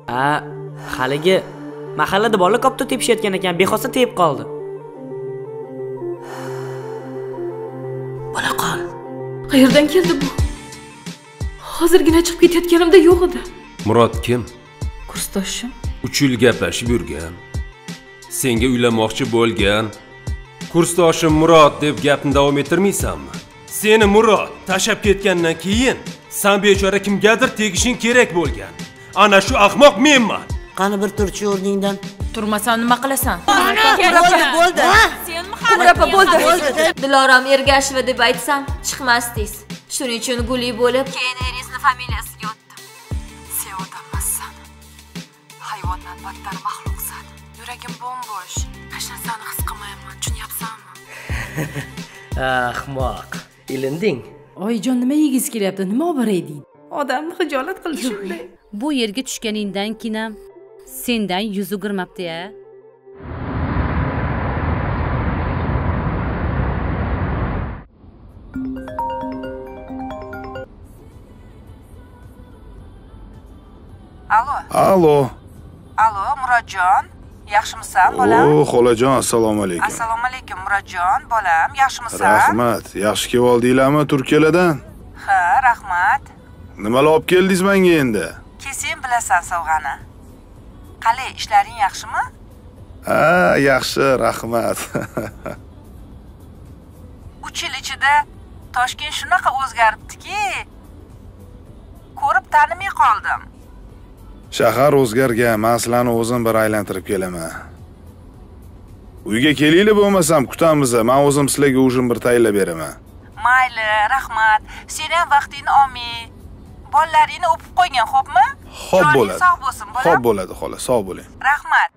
Haligi mahallada bolalar kopto tepishayotgan ekan, bexosa tegib qoldi. Bolaqon, qayerdan keldi bu? Hozirgina chiqib ketayotganimda yo'q edi. Murod kim? Kursdoshim. 3 yil gaplashib yurgan. Senga uylanmoqchi bo'lgan. Kursdoshim Murod deb gapni davom ettirmaysanmi? Seni Murod tashab ketgandan keyin sen bechora kimgadir tegishing kerak bo'lgan. Ana shu ahmoq menman. Qani bir turchi o'rningdan. Turmasan nima qilasan? Bo'ldi. Senmi Qurapa bo'ldi. Diloram Ergasheva deb aytsam chiqmasdingiz. Shuning uchun Guli bo'lib, keyin eringizni familiyasiga o'tdim. Sen odammassan. Hayvondan battar maxluqsan. Yuragim bo'm-bo'sh. Hech narsani his qilmayman, tushunyapsanmi? Ahmoq. Ilinding. Oyijon, nima yegingiz kelyapti? Nima olib boray deydi? Odamni xijolat qildi shunday. Bu yerga tushganingdan keyin sendan yuz o'girmabdi-ya. Alo. Alo, Murodjon. Yaxshimisan, bolam? Xolajon, assalomu alaykum. Assalomu alaykum, Murodjon, bolam. Yaxshimisan? Rahmat. Yaxshi kelib oldinglarmi Turkiyadan? Ha, rahmat. Nimalar olib keldingiz menga endi? Kesin bilasan sovg'ani. Qalay, ishlaring yaxshimi? Ha, yaxshi, rahmat. 3 yil ichida Toshkent shunaqa o'zgaribdiki, ko'rib tanimay qoldim. Shahar o'zgargan, men sizlarni o'zim bir aylantirib kelaman. Uyga kelinglar bo'lmasam kutamiz, men o'zim sizlarga ujin bir tayinlab beraman. Mayli, rahmat. Sen ham vaqtingni olmay, bolalaringni o'pib qo'ygan, xo'pmi? Xo'p bo'ladi. Sog' bo'lsin, bolam. Xo'p bo'ladi, xola, sog' bo'ling. Rahmat.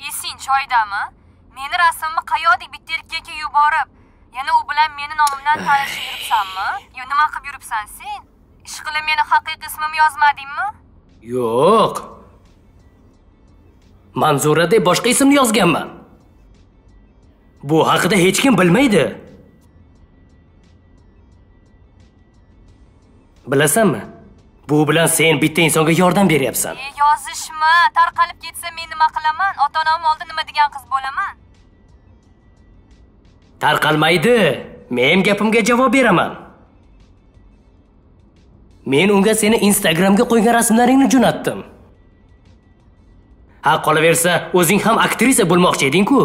Esing joyidami? Meni rasmimni qayodek bitta erkakka yuborib, yana u bilan meni nomimdan tanishib yuribsanmi? Yo, nima qilib yuribsan sen? Ishqilib meni haqiqiy ismimni yozmadingmi? Yo'q. Manzura deb boshqa ismni yozganman. Bu haqida hech kim bilmaydi. Bilasanmi? Bu bilan sen bitta insonga yordam beryapsan. Yozishma, tarqalib ketsa men nima qilaman? Ota-onam oldida nima degan qiz bo'laman? Tarqalmaydi. Men gapimga javob beraman. Men unga seni Instagramga qo'ygan rasmlaringni jo'natdim. Ha, qolaversa, o'zing ham aktrisa bo'lmoqchi eding-ku.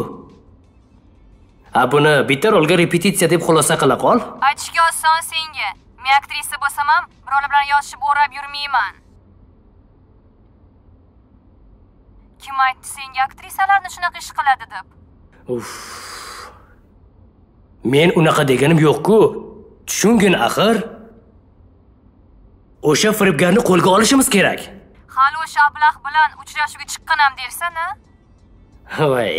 Ha, buni bitta rolga repetitsiya deb xulosa qila qol. Aytishga oson senga. Men aktrisa bo'lsam ham, birovlar bilan yozishib o'rab yurmayman. Kim aytdi senga aktrisalarni shunaqa ish qiladi deb? Uf. Men unaqa deganim yo'q-ku. Tushungin axir. O'sha firibgarni qo'lga olishimiz kerak. Hali o'sha ablah bilan uchrashuvga chiqqanam dersan-a? Voy.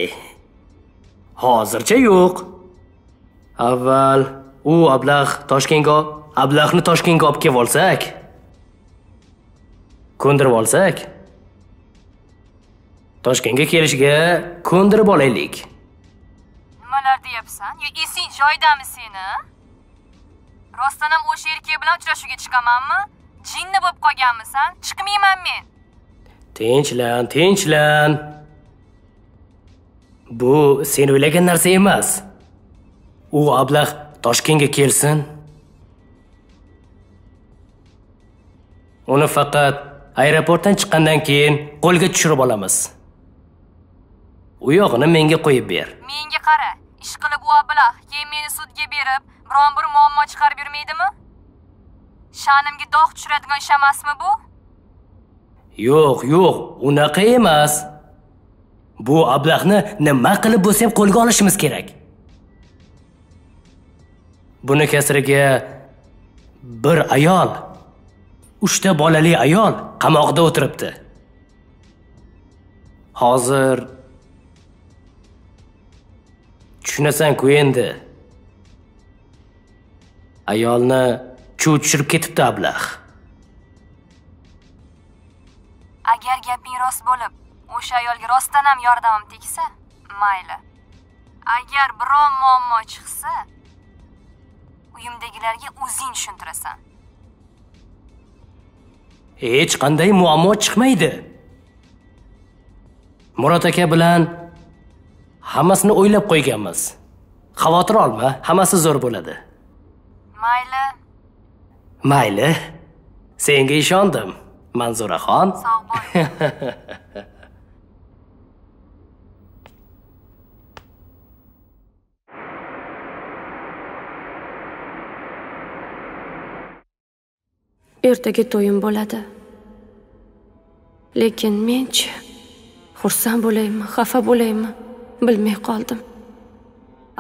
Hozircha yo'q. Avval u ablahni Toshkentga olib kelib olsak, ko'ndirib olsak, Toshkentga kelishga ko'ndirib olaylik. Nimalar deyapsan? Yo, esing joyidami seni? Rostdan ham o'sha erkak bilan uchrashuvga chiqamanmi? Jinni bo'lib qolganmisan? Chiqmayman men. Tinchlan. Bu sen o'ylagan narsa emas. U ablah Toshkentga kelsin. Uni faqat aeroportdan chiqqandan keyin qo'lga tushirib olamiz. U yog'ini menga qo'yib ber. Menga qara, ish qilib u ablah keyin meni sudga berib, biron bir muammo chiqarib yurmaydimi? Sha'nimga dog' tushiradigan ish emasmi bu? Yo'q, unaqa emas. Bu ablahni nima qilib bo'lsa ham qo'lga olishimiz kerak. Buni kasriga bir ayol, 3 ta bolali ayol qamoqda o'tiribdi. Hozir tushunasan-ku endi. Ayolni chuv tushirib ketibdi ablah. Agar gaping rost bo'lib, o'sha ayolga rostdan ham yordamim tegsa, mayli. Agar biror muammo chiqsa, u uyimdagilarga o'zing tushuntirasan. Hech qanday muammo chiqmaydi. Murod aka bilan hammasini o'ylab qo'yganmiz. Xavotir olma, hammasi zo'r bo'ladi. Mayli. Mayli. Senga ishondim, Manzuraxon. Sog' bo'l. Ertaga to'yim bo'ladi. Lekin men-chi, xursand bo'laymi, xafa bo'laymi, bilmay qoldim.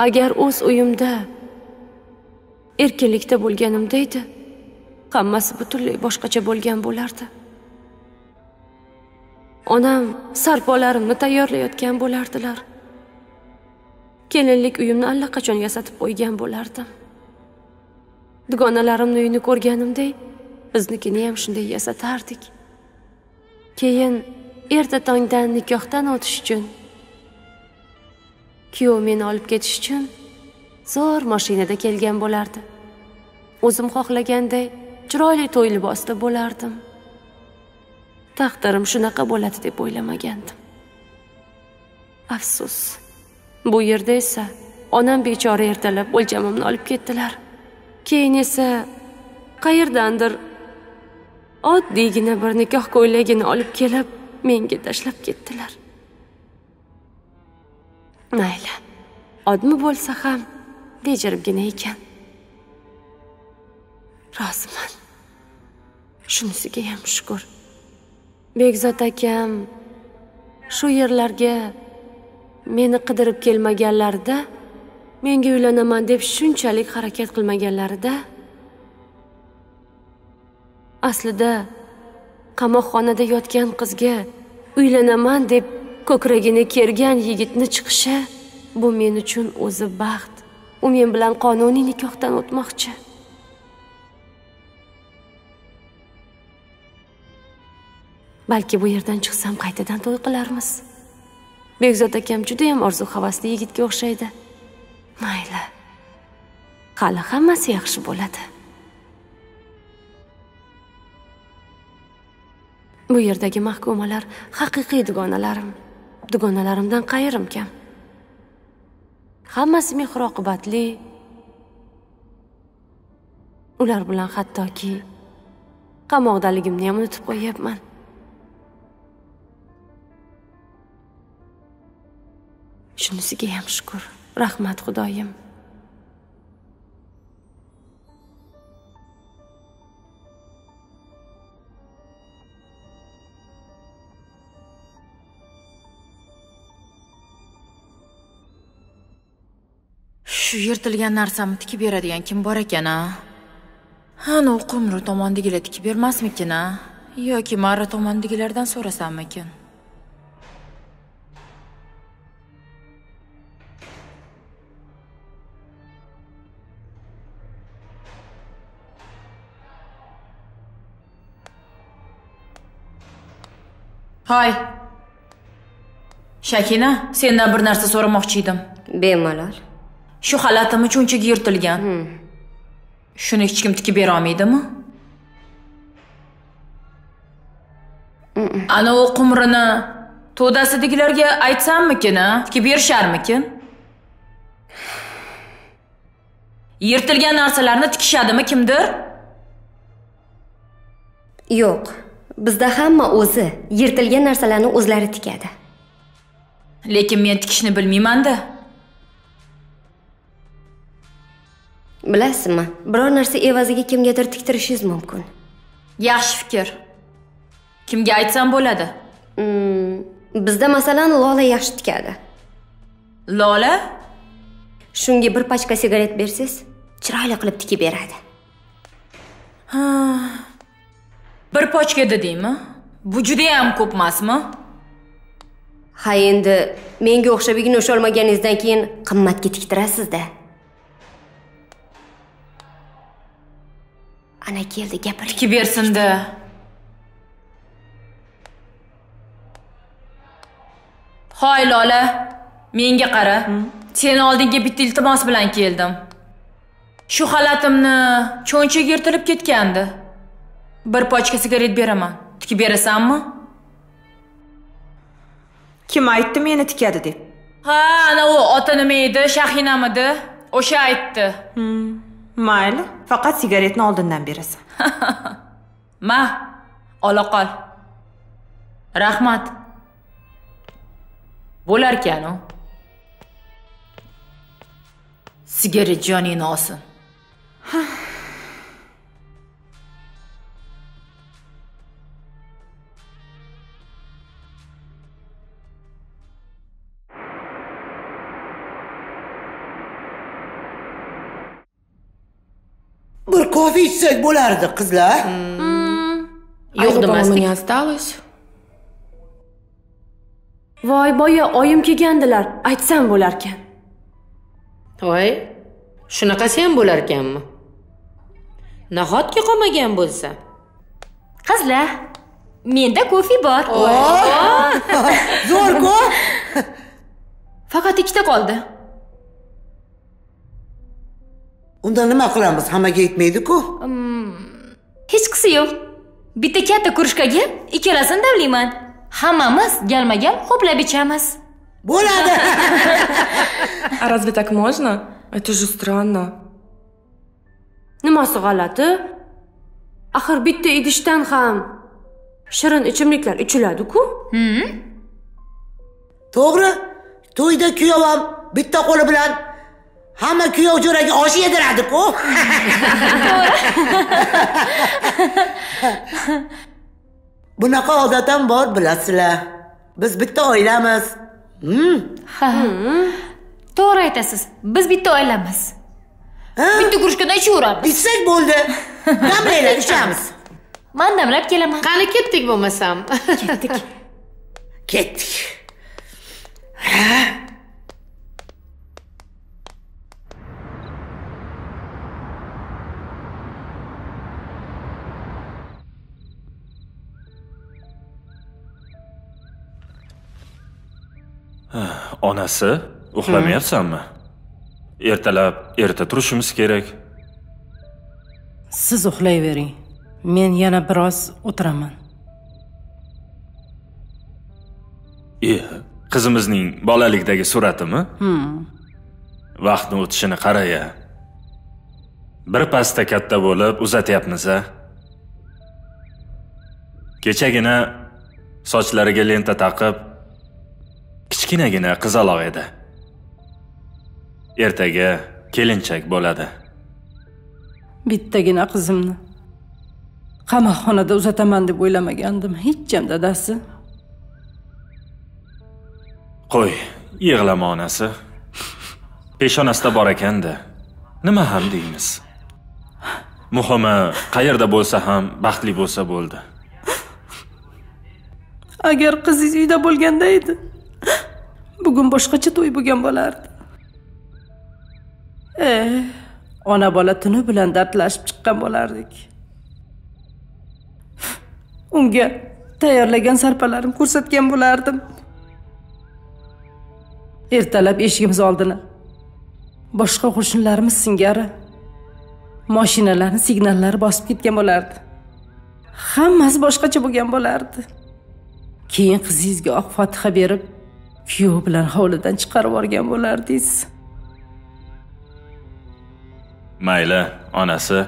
Agar o'z uyimda erkinlikda bo'lganimda edi, hammasi butunlay boshqacha bo'lgan bo'lardi. Onam sarpolarimni tayyorlayotgan bo'lardilar. Kelinlik uyimni allaqachon yasatib qo'ygan bo'lardim. Dugonalarimning uyini ko'rganimday, biznikini ham shunday yasatardik. Keyin erta tongdan nikohdan o'tish uchun, kuyov meni olib ketish uchun zo'r mashinada kelgan bo'lardi. O'zim xohlaganday chiroyli to'y libosida bo'lardim. Taqdirim shunaqa bo'ladi deb o'ylamagandim. Afsus. Bu yerda esa onam bechora ertalab o'ljamimni olib ketdilar. Keyin esa qayerdandir oddiygina bir nikoh ko'ylagini olib kelib, menga tashlab ketdilar. Mayli. Odmi bo'lsa ham bejiribgina ekan. Roziman. Shunisiga ham shukr. Begzod akam shu yerlarga meni qidirib kelmaganlarida, menga uylanaman deb shunchalik harakat qilmaganlarida, aslida qamoqxonada yotgan qizga uylanaman deb ko'kragini kergan yigitni chiqishi, bu men uchun o'zi baxt. U men bilan qonuniy nikohdan o'tmoqchi. Balki bu yerdan chiqsam qaytadan to'y qilarmiz. Begzod akam juda ham orzu havasli yigitga o'xshaydi. Mayli. Hali hammasi yaxshi bo'ladi. Bu yerdagi mahkumalar haqiqiy dugonalarim. Dugonalarimdan qayerim kam. Hammasi mehr-oqibatli. Ular bilan hattoki qamoqdaligimni ham unutib qo'yapman. Shunisiga ham shukr. Rahmat Xudoyim. Shu yirtilgan narsamni tikib beradigan kim bor ekan-a? Ana u Qumri tomondagilar tikib bermasmikin-a? Yoki Marra tomondagilardan so'rasammikin? Hoy. Shakina, sendan bir narsa so'ramoqchi edim. Bemalol. Shu xalatim uchunchaga yirtilgan. Shuni hech kim tikib bera olmaydimi? Ana u Qumrini to'dasidagilarga aytsammikin-a? Tikib berisharmikin? Yirtilgan narsalarni tikishadimi kimdir? Yo'q. Bizda hamma o'zi yirtilgan narsalarni o'zlari tikadi. Lekin men tikishni bilmayman-da. Bilasizmi, biror narsa evaziga kimgadir tiktirishingiz mumkin. Yaxshi fikr. Kimga aytsam bo'ladi? Bizda masalan Lola yaxshi tikadi. Lola? Shunga bir pachka sigaret bersiz, chiroyli qilib tikib beradi. Ha. Bir pochka dedingmi? Bu juda ham ko'p emasmi? Ha, endi menga o'xshab igna olmaganingizdan keyin qimmatga tiktirasiz-da. Ana keldi, gapiring. Tikib bersin-da. Hoy Lola, menga qara. Sen oldinga bitta iltimos bilan keldim. Shu xalatimni cho'nchaga yirtilib ketgandi. Bir pochka sigaret beraman. Tikib berasanmi? Kim aytdi meni tikadi deb? Ha, ana u ota nima edi? Shahinamidi? O'sha aytdi. Mayli, faqat sigaretni oldindan berasan. Ma, ola qol. Rahmat. Bo'larkan u. Sigaret joningni olsin. Bir kofe içsek bo'lardi, qizlar. Yo'q demasdik. Voy, boya oyim kelgandilar. Aytsam bo'larkan. Voy, shunaqasi ham bo'lar ekanmi? Nahotki qolmagan bo'lsa? Qizlar, menda kofe bor. Zo'r-ku. Faqat ikkita qoldi. Unda nima qilamiz? Hammaga yetmaydi-ku. Hech qisi yo'q. Bitta katta krujkaga ikkalasini davlayman. Hammamiz galma-gal xo'plab ichamiz. Bo'ladi. А разве так можно? Это же странно. Nimasi g'alati? Axir bitta idishdan ham shirin ichimliklar ichiladi-ku. To'g'ri. To'yda kuyov ham bitta qo'li bilan hamma kuyov jo'raga osh yediradi-ku. Bunaqa odat ham bor, bilasizlar. Biz bitta oilamiz. To'g'ri aytasiz. Biz bitta oilamiz. Bitta krujkada ichaveramiz. Ichsak bo'ldi. Damlaylar ichamiz. Men damlab kelaman. Qani ketdik bo'lmasam. Ketdik. Onasi, uxlamayapsanmi? Ertalab erta turishimiz kerak. Siz uxlayvering. Men yana biroz o'tiraman. Qizimizning bolalikdagi suratimi? Vaqtni o'tishini qara-ya. Bir pasda katta bo'lib uzatyapmiz-a. Kechagina sochlariga lenta taqib kichkinagina qizaloq edi. Ertaga kelinchak bo'ladi. Bittagina qizimni qamoqxonada uzataman deb o'ylamagandim, hech ham dadasi. Qo'y, yig'lama onasi. Peshonasida bor ekanda. Nima ham deymiz? Muhimi, qayerda bo'lsa ham baxtli bo'lsa bo'ldi. Agar qizingiz uyda bo'lganda edi, bugun boshqacha to'y bo'lgan bo'lardi. Ona bola tuni bilan dardlashib chiqqan bo'lardik. Unga tayyorlagan sarpalarim ko'rsatgan bo'lardim. Ertalab eshigimiz oldini boshqa qo'shnilarimiz singari mashinalarning signallari bosib ketgan bo'lardi. Hammasi boshqacha bo'lgan bo'lardi. Keyin qizingizga oq fotiha berib, kuyov bilan hovlidan chiqarib yuborgan bo'lardingiz. Mayli, onasi.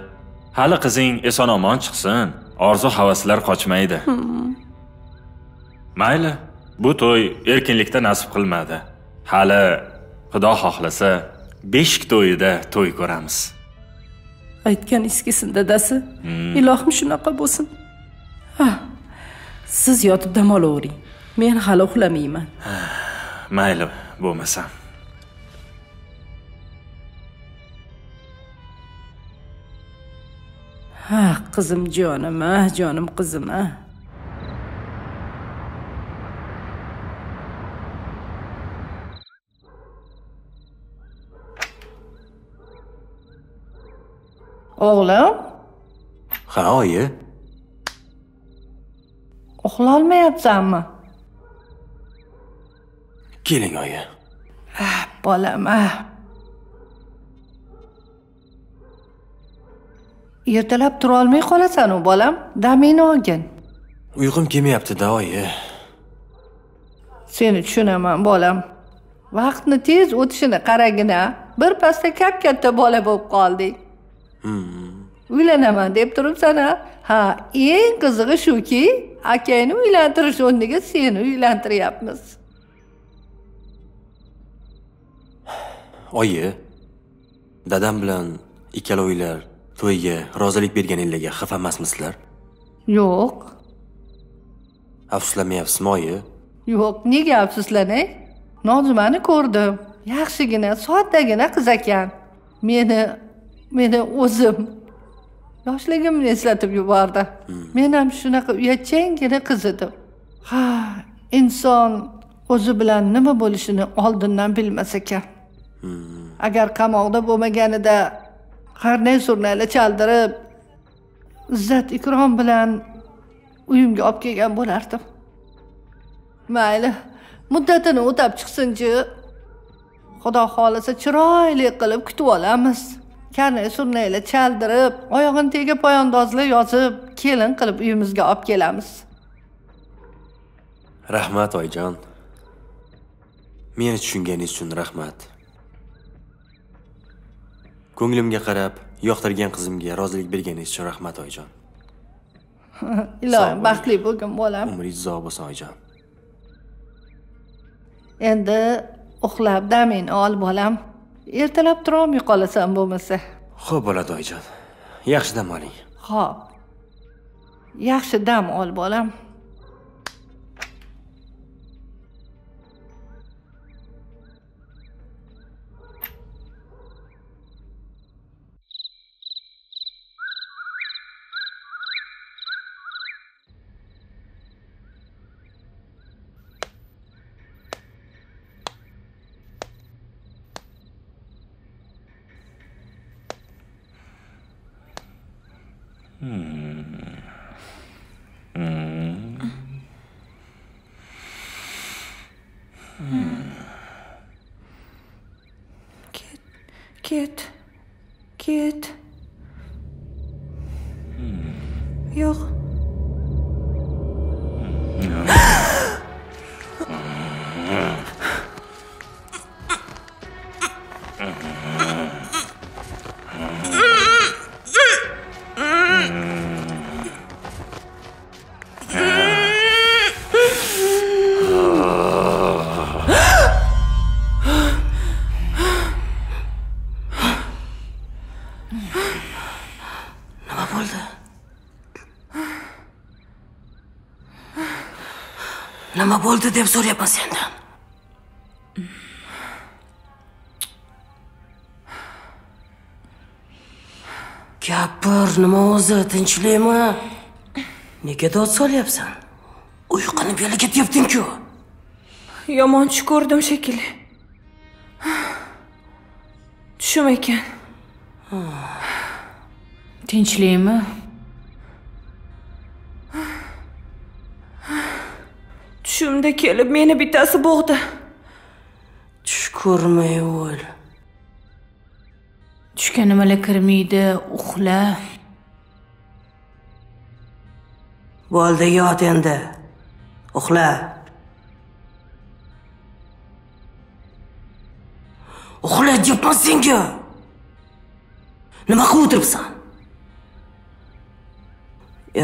Hali qizing eson-omon chiqsin. Orzu-havaslar qochmaydi. Mayli, bu to'y erkinlikda nasib qilmadi. Hali Xudo xohlasa 5 to'yida to'y ko'ramiz. Aytgan eskisin dadasi. Ilohim shunaqa bo'lsin. Siz yotib dam olavering. Men hali uxlamayman. Mayli, bo'lmasa. Qizim jonim, jonim qizim. O'g'lim? Ha, oyi. Uxlolmayapsanmi? Keling, oyi. Bolam. ertalab tura olmay qolasan-u, bolam. Damingni olgin. Uyqum kelmayapti-da, oyi. Seni tushunaman, bolam. Vaqtni tez o'tishini qaragina. Bir pasda katta bola bo'lib qolding. Uylanaman deb turibsan-a? Ha, eng qizig'i shuki, akangni uylantirish o'rniga seni uylantiryapmiz. Oyi, dadam bilan ikkalovinglar to'yga rozilik berganingizga xafa emasmisizlar? Yo'q. Afsuslanmayapsizmi, oyi? Yo'q, nega afsuslanay? Nozimani ko'rdim. Yaxshigina, soddagina qiz ekan. Meni o'zim yoshligimni eslatib yubordi. Men ham shunaqa uyatchangina qiz edim. Ha, inson o'zi bilan nima bo'lishini oldindan bilmas ekan. Agar qamoqda bo'lmaganida qarnay-surnaylar chaldirib, izzat ikrom bilan uyimga olib kelgan bo'lardim. Mayli, muddatini o'tab chiqsin-chi. Xudo xolasa chiroyli qilib kutib olamiz. Qarnay-surnaylar chaldirib, oyog'ini tega poyandozlar yozib, kelin qilib uyimizga olib kelamiz. Rahmat, oyijon. Meni tushunganingiz uchun rahmat. Ko'nglimga qarab, yoqtirgan qizimga rozilik berganingiz uchun rahmat, oyijon. Ilohim baxtli bo'lgin, bolam. Umringiz uzoq bo'lsin, oyijon. Endi uxlab damingni ol, bolam. Ertalab tura olmay qolasan bo'lmasa. Xo'p bo'ladi, oyijon. Yaxshi dam oling. Xo'p. Yaxshi dam ol, bolam. Ket. Yo'q. Nima bo'ldi deb so'rayapman sendan. Gapir, nima o'zi, tinchlikmi? Nega dod solyapsan? Uyquni beli ketyapting-ku. Yomon tush ko'rdim shekilli. Tushim ekan. Tinchlikmi? Tushimda kelib meni bittasi bo'g'di. Tush ko'rmay o'l. Tushga nimalar kirmaydi, uxla. Bo'ldi, yot endi. Uxla. Uxla deyapman senga. Nima qilib o'tiribsan?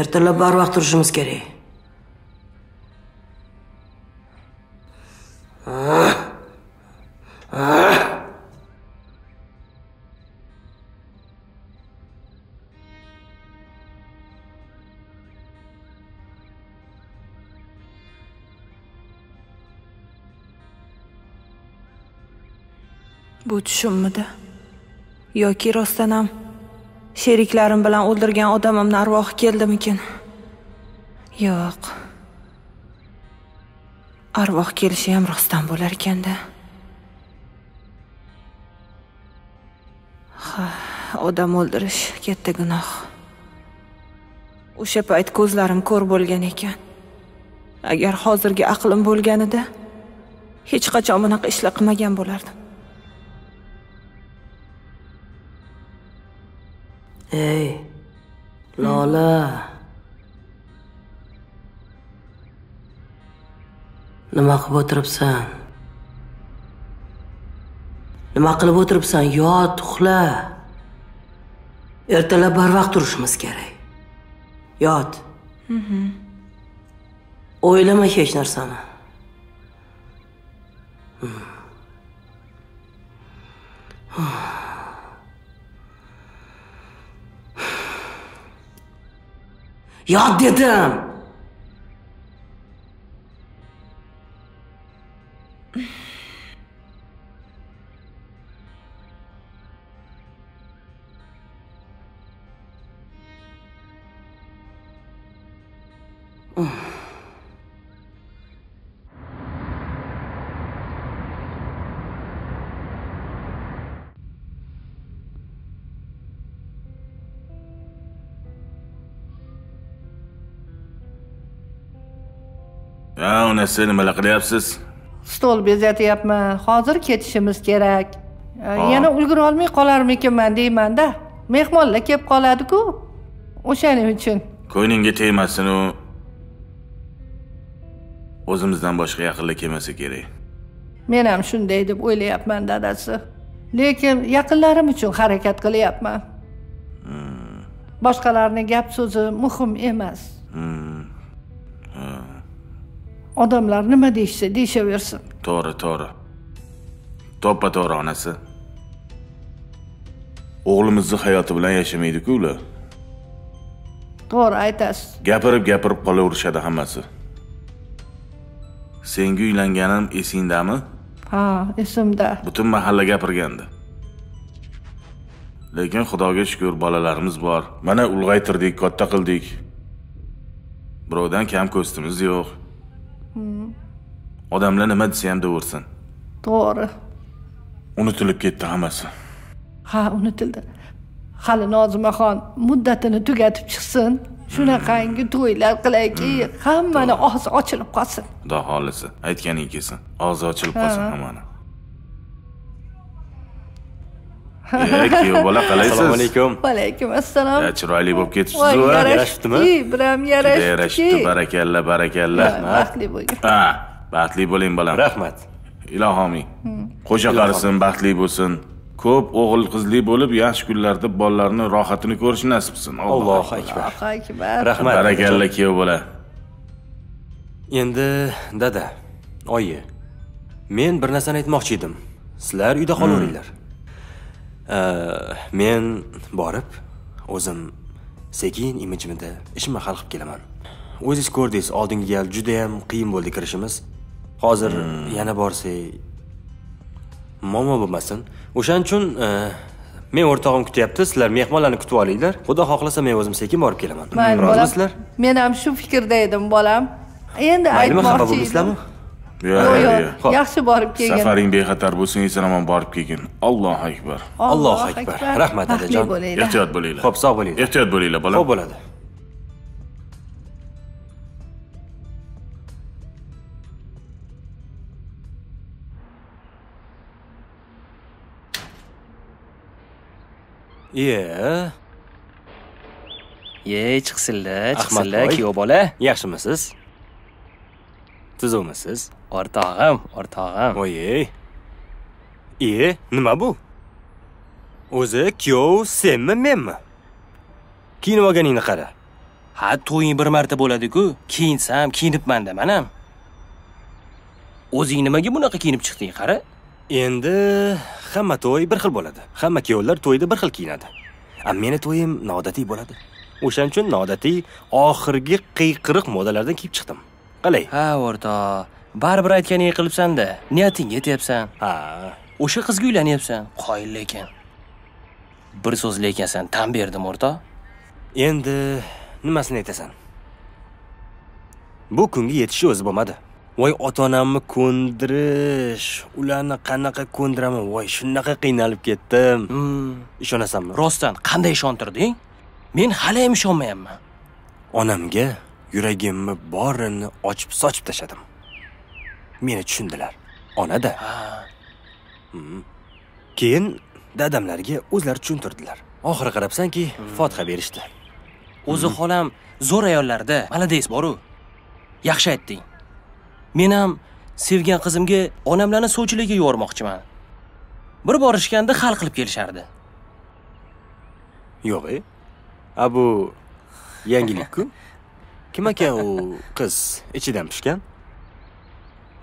Ertalab barvaqt turishimiz kerak. Bu tushimmidi? Yoki rostdan ham sheriklarim bilan o'ldirgan odamimni arvohi keldimikin? Yo'q. Arvoh kelishi ham rostdan bo'lar ekanda. Ha, odam o'ldirish katta gunoh. O'sha payt ko'zlarim ko'r bo'lgan ekan. Agar hozirgi aqlim bo'lganida hech qachon bunaqa ishlar qilmagan bo'lardim. Ey, Lola. Nima qilib o'tiribsan? Nima qilib o'tiribsan? Yot, uxla. Ertalab barvaqt turishimiz kerak. Yot. O'ylama hech narsani. Yot dedim. Onasi nimalar qilyapsiz? Stol bezatyapman. Hozir ketishimiz kerak. Yana ulgura olmay qolarmikinman deyman-da. Mehmonlar kelib qoladi-ku. O'shaning uchun. Ko'ningga tegmasin u. O'zimizdan boshqa yaqinlar kelmasa kerak. Men ham shunday deb o'ylayapman, dadasi. Lekin yaqinlarim uchun harakat qilyapman. Boshqalarning gap so'zi muhim emas. Odamlar nima deyishsa, deyishaversin. To'g'ri. To'ppa-to'g'ri onasi. O'g'limizni hayoti bilan yashamaydi-ku ular. To'g'ri aytasiz. Gapirib qolaverishadi hammasi. Senga uylanganim esingdami? Ha, esimda. Butun mahalla gapirgandi. Lekin Xudoga shukr, bolalarimiz bor. Mana ulg'aytirdik, katta qildik. Birovdan kam ko'stimiz yo'q. Odamlar nima desa ham deversin. To'g'ri. Unutilib ketdi hammasi. Ha, unutildi. Hali Nozimaxon muddatini tugatib chiqsin. Shunaqangi to'ylar qilayki, hammani og'zi ochilib qolsin. Xudo xolisi, aytganing kelsin. Og'zi ochilib qolsin hammani. Kuyov bola qalaysiz? Assalomu alaykum. Va alaykum assalom. Chiroyli bo'lib ketibsiz-ku. Yarashdimi? Biram yarashdi. Barakalla. Baxtli bo'ling. Ha, baxtli bo'ling bolam. Rahmat. Ilohomiy. Qo'sha qarisin, baxtli bo'lsin. Ko'p o'g'il qizli bo'lib, yaxshi kunlarda bolalarni rohatini ko'rish nasib qilsin. Allohu akbar. Rahmat. Barakalla kuyov bola. Endi dada, oyi, men bir narsani aytmoqchi edim. Sizlar uyda qolaveringlar. Men borib, o'zim sekin imijimda ishimni hal qilib kelaman. O'zingiz ko'rdingiz, oldingi gal juda ham qiyin bo'ldi kirishimiz. Hozir yana borsak muammo bo'lmasin. O'shaning uchun men o'rtog'im kutyapti, sizlar mehmonlarni kutib olinglar. Xudo xohlasa men o'zim sekin borib kelaman. Rozimisizlar? Men ham shu fikrda edim, bolam. Endi aytmoqchi edim. Yo'q. Yaxshi borib kelgin. Safaring bexatar bo'lsin, eson-omon borib kelgin. Allohu akbar. Allohu akbar. Rahmat dadajon. Ehtiyot bo'linglar. Xo'p, sog' bo'linglar. Ehtiyot bo'linglar, bolam. Xo'p bo'ladi. Chiqsinlar, kuyov bola. Yaxshimisiz? Tuzukmisiz? O'rtog'im. Voy. Nima bu? O'zi kuyov senmi, menmi? Kiyinib olganingni qara. Ha, to'ying bir marta bo'ladi-ku. Kiyinsam, kiyinibman-da, manam. O'zing nimaga bunaqa kiyinib chiqding, qara? Endi hamma to'y bir xil bo'ladi. Hamma kuyovlar to'yda bir xil kiyinadi. Meni to'yim noodatiy bo'ladi. O'shaning uchun noodatiy oxirgi qiyqiriq modalardan kiyib chiqdim. Qalay? Ha, o'rtoq. Baribir aytganingni qilibsan-da. Niyatingga yetyapsan. Ha, o'sha qizga uylanyapsan. Qoyil lekin. Bir so'zli ekansan, tan berdim, o'rtoq. Endi nimasini aytasan? Bu kunga yetishi o'zi bo'lmadi. Voy, ota-onamni ko'ndirish, ularni qanaqa ko'ndiraman, voy, shunaqa qiynalib ketdim. Ishonasanmi? Rostdan qanday ishontirding? Men hali ham ishonmayapman. Onamga yuragimni borini ochib sochib tashladim. Meni tushundilar. Ona-da. Keyin dadamlarga o'zlari tushuntirdilar. Oxiri qarabsanki, Fotiha berishdi. O'zi xolam zo'r ayollarda malades bor-u. Yaxshi aytding. Men ham sevgan qizimga onamlarni sovchilarga yubormoqchiman. Bir borishganda hal qilib kelishardi. Yo'q, bu yangilik-ku. Kim ekan u qiz ichidan pishgan?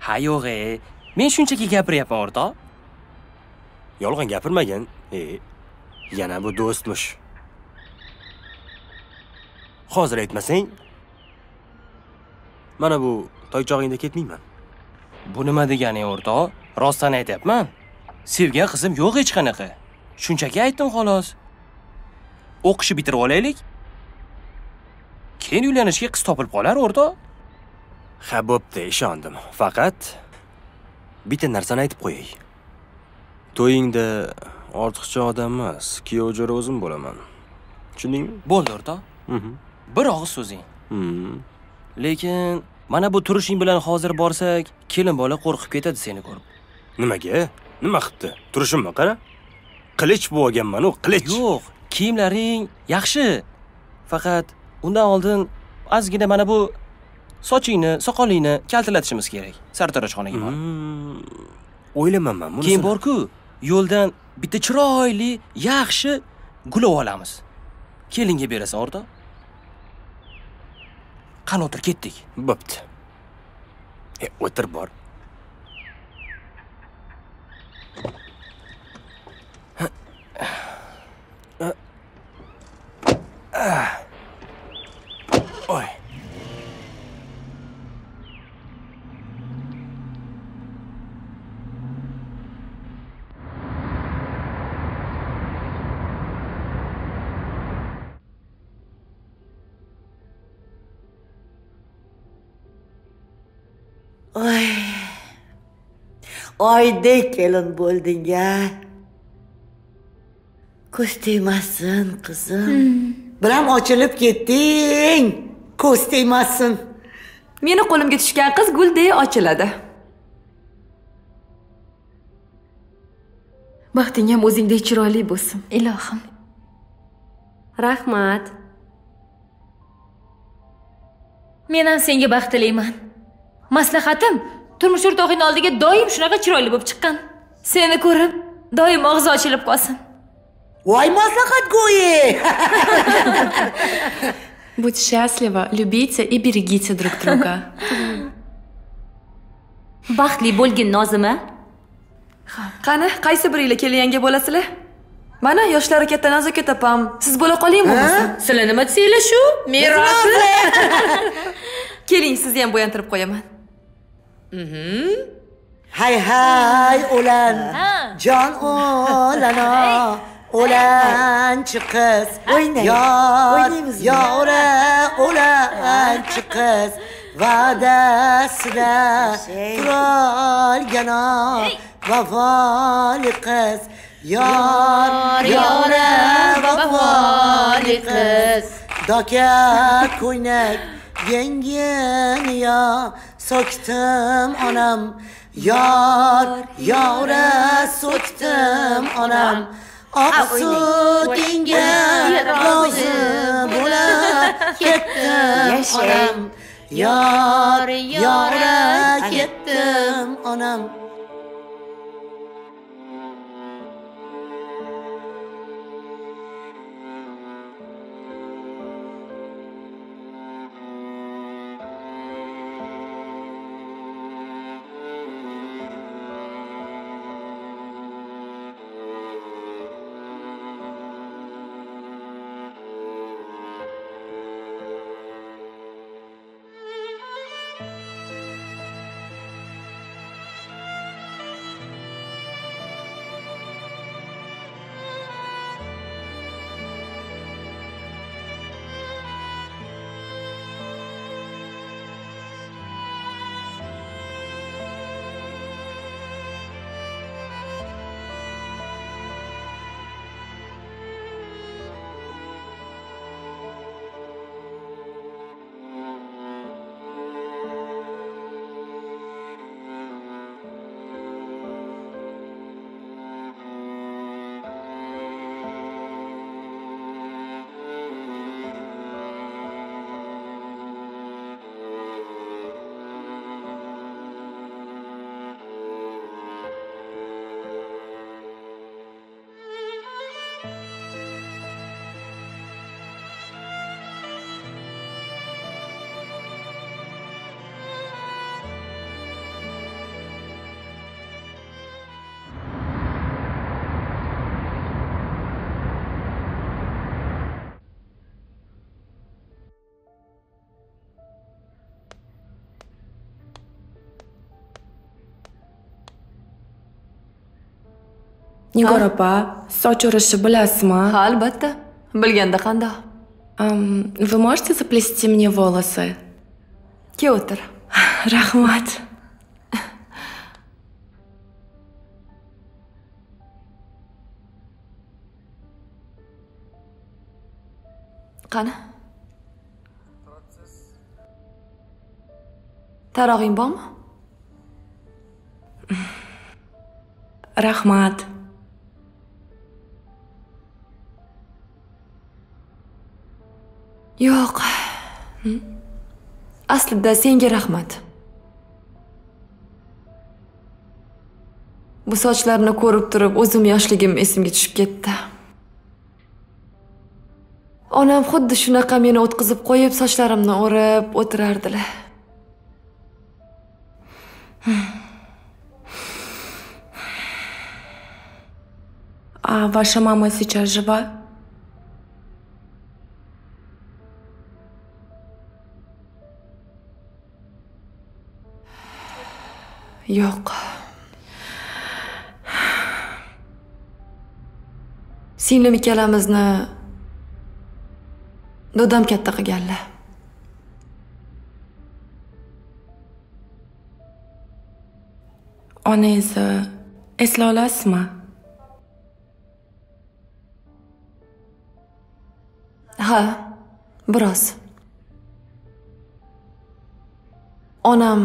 Ha yo'q, men shunchaki gapiryapman o'rtoq. Yolg'on gapirmagan. Yana bu do'stmish. Hozir aytmasang, mana bu toychog'ingda ketmayman. Bu nima deganing o'rtoq? Rostdan aytyapman. Sevgan qizim yo'q hech qanaqa. Shunchaki aytdim xolos. O'qishni bitirib olaylik. Keyin uylanishga qiz topilib qolar o'rtoq. Ha, bo'pti, ishondim. Faqat bitta narsani aytib qo'yay. To'yingda ortiqcha odam emas, kuyov jo'ra o'zim bo'laman. Tushundingmi? Bo'ldi o'rtoq. Bir og'iz so'zing. Lekin mana bu turishing bilan hozir borsak, kelin bola qo'rqib ketadi seni ko'rib. Nimaga? Nima qilibdi? Turishimmi qara? Qilich bo'lganman-u, qilich. Yo'q, kiyimlaring yaxshi. Faqat undan oldin ozgina mana bu sochingni, soqolingni kaltalatishimiz kerak. Sartaroshxonaga borib. O'ylamayman buni. Keyin bor-ku, yo'ldan bitta chiroyli, yaxshi gul olamiz. Kelinga berasan o'rtoq. Qani o'tir, ketdik. Bo'pti. O'tir bor. Oy. Oydek kelin bo'lding-a. Ko'z tegmasin, qizim. Biram ochilib ketding. Ko'z tegmasin. Meni qo'limga tushgan qiz guldek ochiladi. Baxting ham o'zingdek chiroyli bo'lsin, ilohim. Rahmat. Men ham senga baxt tilayman. Maslahatim, turmush o'rtog'ing oldiga doim shunaqa chiroyli bo'lib chiqqan. Seni ko'rib, doim og'zi ochilib qolsin. Voy maslahat go'yi. Будь счастлива, любите и берегите друг друга. Baxtli bo'lgin Nozima. Qani, qaysi biringlar kelin-yanga bo'lasizlar? Mana yoshlari katta Nazokat opam, siz bo'la qoling bo'lmasa. Sizlar nima desanglar shu? Merosi. Keling, sizni ham bo'yantirib qo'yaman. Hay o'lan. Jon o'lana. O'lanchi qiz. O'ynaymiz. Yora o'lanchi qiz. Va'dasida turolgan vafoli qiz. Yora vafoli qiz. Doka ko'ynak yengin ya so'kdim onam. Yora so'kdim onam. Oqsutingga rozi bo'lib ketdim onam. Yora ketdim onam. Nigor opa, soch o'rishni bilasizmi? Ha, albatta. Bilganda qandoq? Вы можете заплести мне волосы? Kel o'tir. Rahmat. Qani? Tarog'ing bormi? Rahmat. Yo'q. Aslida senga rahmat. Bu sochlarni ko'rib turib o'zim yoshligim esimga tushib ketdi. Onam xuddi shunaqa meni o'tkazib qo'yib, sochlarimni o'rib o'tirardilar. А ваша мама сейчас жива? Yo'q. Singlim ikkalamizni dodam katta qilganlar. Onangizni eslay olasizmi? Ha, biroz. Onam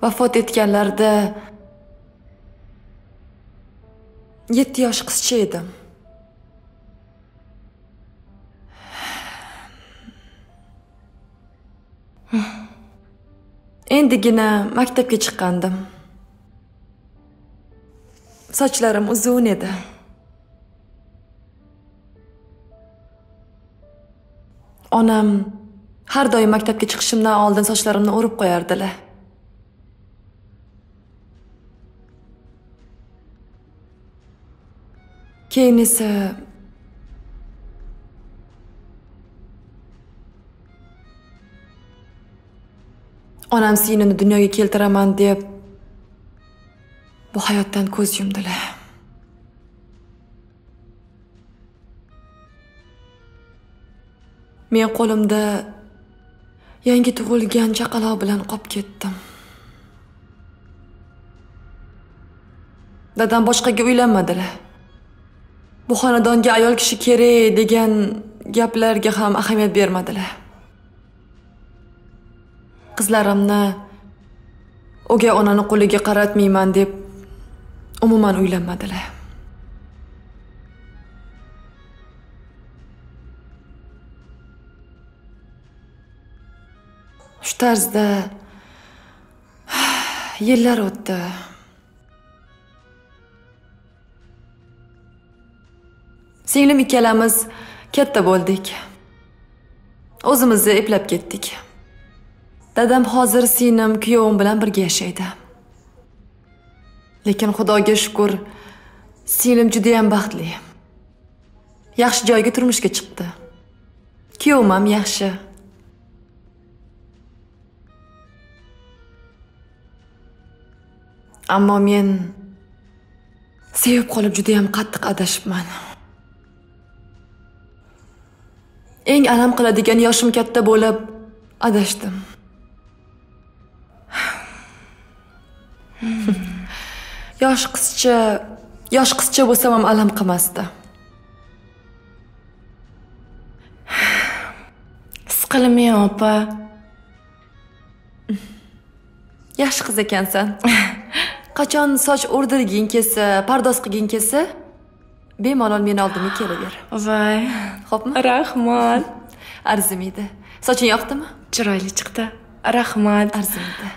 vafot etganlarida 7 yosh qizcha edim. Endigina maktabga chiqqandim. Sochlarim uzun edi. Onam har doim maktabga chiqishimdan oldin sochlarimni o'rib qo'yardilar. Keyin esa onam singlini dunyoga keltiraman deb bu hayotdan ko'z yumdilar. Men qo'limda yangi tug'ilgan chaqaloq bilan qolib ketdim. Dadam boshqaga uylanmadilar. Bu xonadonga ayol kishi kerak degan gaplarga ham ahamiyat bermadilar. Qizlarimni o'gay onani qo'liga qaratmayman deb umuman uylanmadilar. Shu tarzda yillar o'tdi. Singlim ikkalamiz katta bo'ldik. O'zimizni eplab ketdik. Dadam hozir singlim kuyovim bilan birga yashaydi. Lekin Xudoga shukr, singlim juda ham baxtli. Yaxshi joyga turmushga chiqdi. Kuyovim ham yaxshi. Ammo men sevib qolib juda ham qattiq adashibman. Eng alam qiladigan yoshim katta bo'lib adashdim. Yosh qizcha bo'lsam ham alam qilmasdi. Siqilmay opa. Yaxshi qiz ekansan. Qachon soch o'rdirging kelsa, pardoz qilging kelsa, bemalol meni oldimga kelaver. Voy, xo'pmi? Rahmat. Arzimaydi. Soching yoqdimi? Chiroyli chiqdi. Rahmat. Arzimaydi.